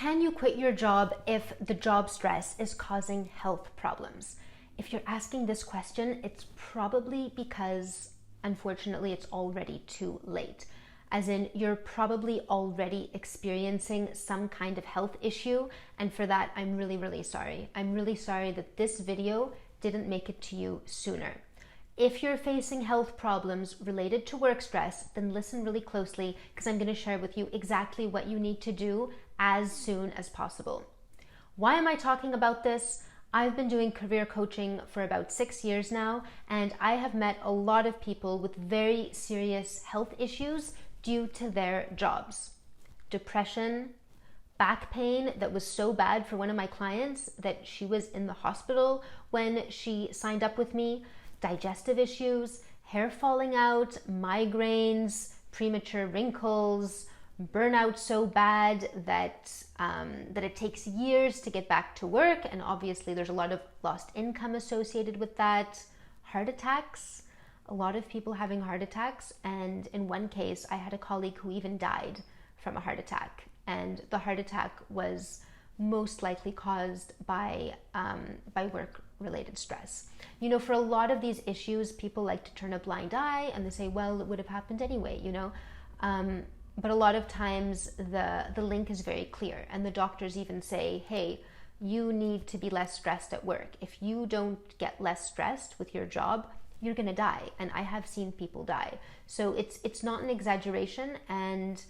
Can you quit your job if the job stress is causing health problems? If you're asking this question, it's probably because, unfortunately, it's already too late. As in, you're probably already experiencing some kind of health issue, and for that, I'm really, really sorry. I'm really sorry that this video didn't make it to you sooner. If you're facing health problems related to work stress, then listen really closely because I'm going to share with you exactly what you need to do as soon as possible. Why am I talking about this? I've been doing career coaching for about 6 years now, and I have met a lot of people with very serious health issues due to their jobs. Depression, back pain that was so bad for one of my clients that she was in the hospital when she signed up with me, digestive issues, hair falling out, migraines, premature wrinkles, burnout so bad that it takes years to get back to work, and obviously there's a lot of lost income associated with that. Heart attacks, a lot of people having heart attacks, and in one case I had a colleague who even died from a heart attack, and the heart attack was most likely caused by work-related stress. You know, for a lot of these issues, people like to turn a blind eye and they say, well, it would have happened anyway, you know. But a lot of times the link is very clear, and the doctors even say, hey, you need to be less stressed at work. If you don't get less stressed with your job, you're gonna die. And I have seen people die. So it's not an exaggeration, and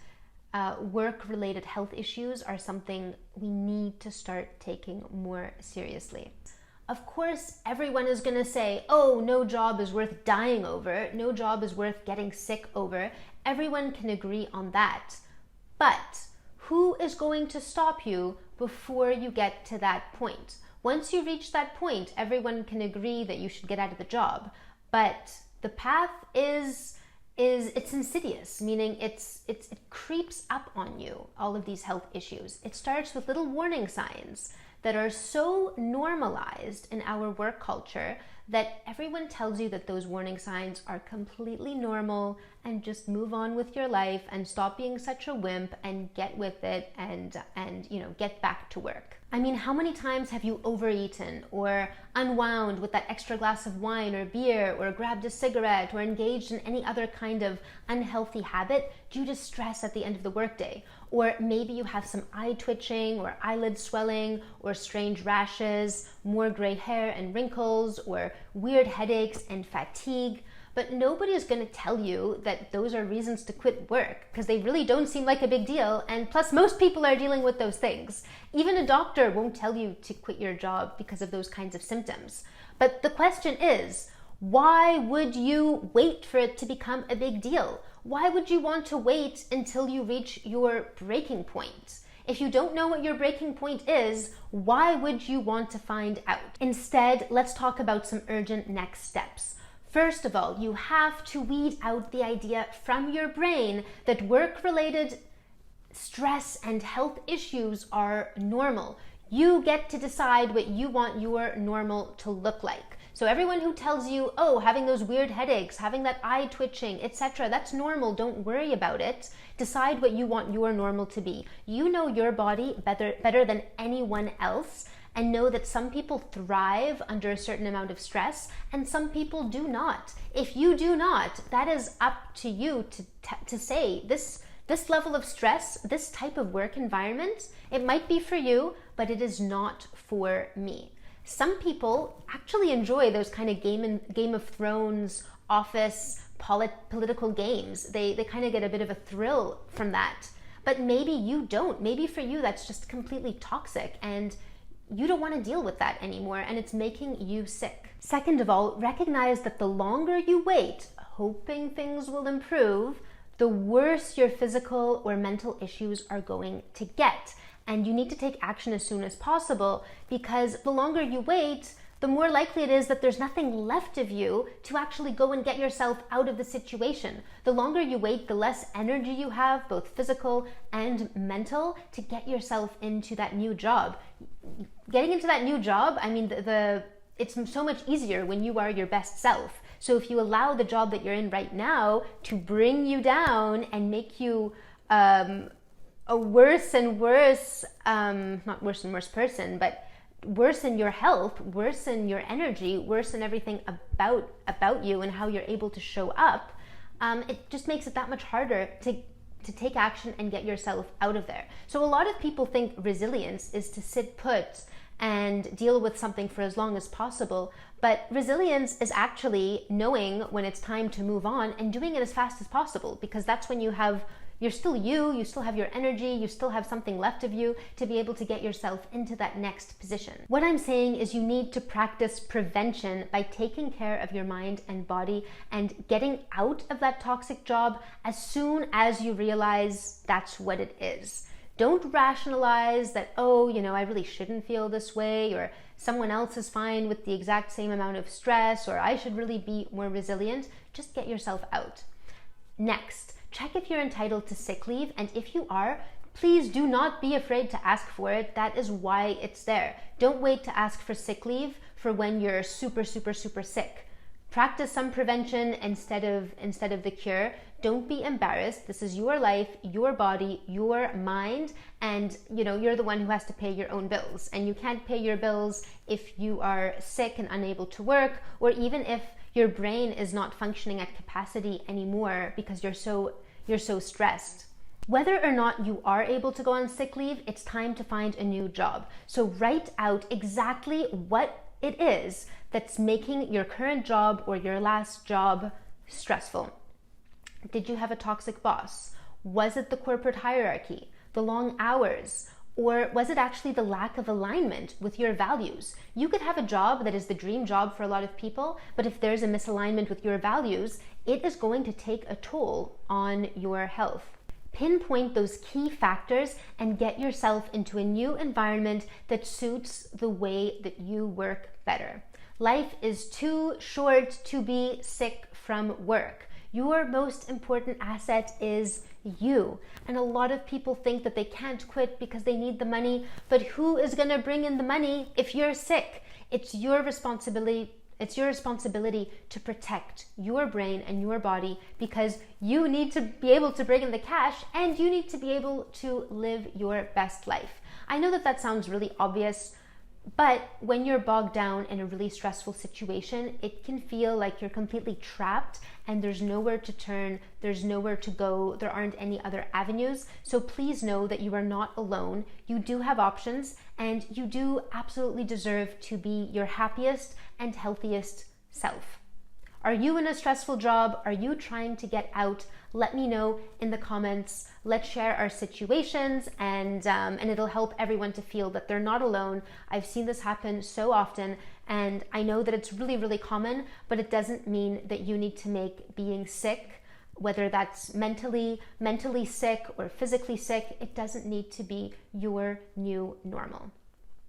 work-related health issues are something we need to start taking more seriously. Of course, everyone is going to say, oh, no job is worth dying over. No job is worth getting sick over. Everyone can agree on that. But who is going to stop you before you get to that point? Once you reach that point, everyone can agree that you should get out of the job. But the path is it's insidious, meaning it creeps up on you, all of these health issues. It starts with little warning signs that are so normalized in our work culture that everyone tells you that those warning signs are completely normal, and just move on with your life and stop being such a wimp and get with it and you know, get back to work. I mean, how many times have you overeaten or unwound with that extra glass of wine or beer, or grabbed a cigarette, or engaged in any other kind of unhealthy habit due to stress at the end of the workday? Or maybe you have some eye twitching or eyelid swelling or strange rashes, more gray hair and wrinkles, or weird headaches and fatigue. But nobody is going to tell you that those are reasons to quit work, because they really don't seem like a big deal. And plus, most people are dealing with those things. Even a doctor won't tell you to quit your job because of those kinds of symptoms. But the question is, why would you wait for it to become a big deal? Why would you want to wait until you reach your breaking point? If you don't know what your breaking point is, why would you want to find out? Instead, let's talk about some urgent next steps. First of all, you have to weed out the idea from your brain that work-related stress and health issues are normal. You get to decide what you want your normal to look like. So everyone who tells you, oh, having those weird headaches, having that eye twitching, etc., that's normal, don't worry about it. Decide what you want your normal to be. You know your body better than anyone else, and know that some people thrive under a certain amount of stress and some people do not. If you do not, that is up to you to say, this level of stress, this type of work environment, it might be for you, but it is not for me. Some people actually enjoy those kind of Game of Thrones, office, political games. They kind of get a bit of a thrill from that. But maybe you don't. Maybe for you that's just completely toxic, and you don't want to deal with that anymore, and it's making you sick. Second of all, recognize that the longer you wait, hoping things will improve, the worse your physical or mental issues are going to get. And you need to take action as soon as possible, because the longer you wait, the more likely it is that there's nothing left of you to actually go and get yourself out of the situation. The longer you wait, the less energy you have, both physical and mental, to get yourself into that new job. Getting into that new job, I mean, it's so much easier when you are your best self. So if you allow the job that you're in right now to bring you down and make you a worse and worse, not worse and worse person, but worsen your health, worsen your energy, worsen everything about you and how you're able to show up, it just makes it that much harder to take action and get yourself out of there. So a lot of people think resilience is to sit put and deal with something for as long as possible, but resilience is actually knowing when it's time to move on and doing it as fast as possible, because that's when you're still you still have your energy, you still have something left of you to be able to get yourself into that next position. What I'm saying is you need to practice prevention by taking care of your mind and body and getting out of that toxic job as soon as you realize that's what it is. Don't rationalize that, oh, I really shouldn't feel this way, or someone else is fine with the exact same amount of stress, or I should really be more resilient. Just get yourself out. Next, check if you're entitled to sick leave, and if you are, please do not be afraid to ask for it. That is why it's there. Don't wait to ask for sick leave for when you're super, super, super sick. Practice some prevention instead of the cure. Don't be embarrassed. This is your life, your body, your mind, and you're the one who has to pay your own bills. And you can't pay your bills if you are sick and unable to work, or even if your brain is not functioning at capacity anymore because you're so stressed. Whether or not you are able to go on sick leave, it's time to find a new job. So write out exactly what it is that's making your current job or your last job stressful. Did you have a toxic boss? Was it the corporate hierarchy, the long hours, or was it actually the lack of alignment with your values? You could have a job that is the dream job for a lot of people, but if there's a misalignment with your values, it is going to take a toll on your health. Pinpoint those key factors and get yourself into a new environment that suits the way that you work better. Life is too short to be sick from work. Your most important asset is you. And a lot of people think that they can't quit because they need the money, but who is going to bring in the money if you're sick? It's your responsibility. It's your responsibility to protect your brain and your body, because you need to be able to bring in the cash and you need to be able to live your best life. I know that sounds really obvious, but when you're bogged down in a really stressful situation, it can feel like you're completely trapped and there's nowhere to turn, there's nowhere to go, there aren't any other avenues. So please know that you are not alone. You do have options, and you do absolutely deserve to be your happiest and healthiest self. Are you in a stressful job? Are you trying to get out? Let me know in the comments. Let's share our situations, and it'll help everyone to feel that they're not alone. I've seen this happen so often, and I know that it's really, really common, but it doesn't mean that you need to make being sick, whether that's mentally sick or physically sick, it doesn't need to be your new normal.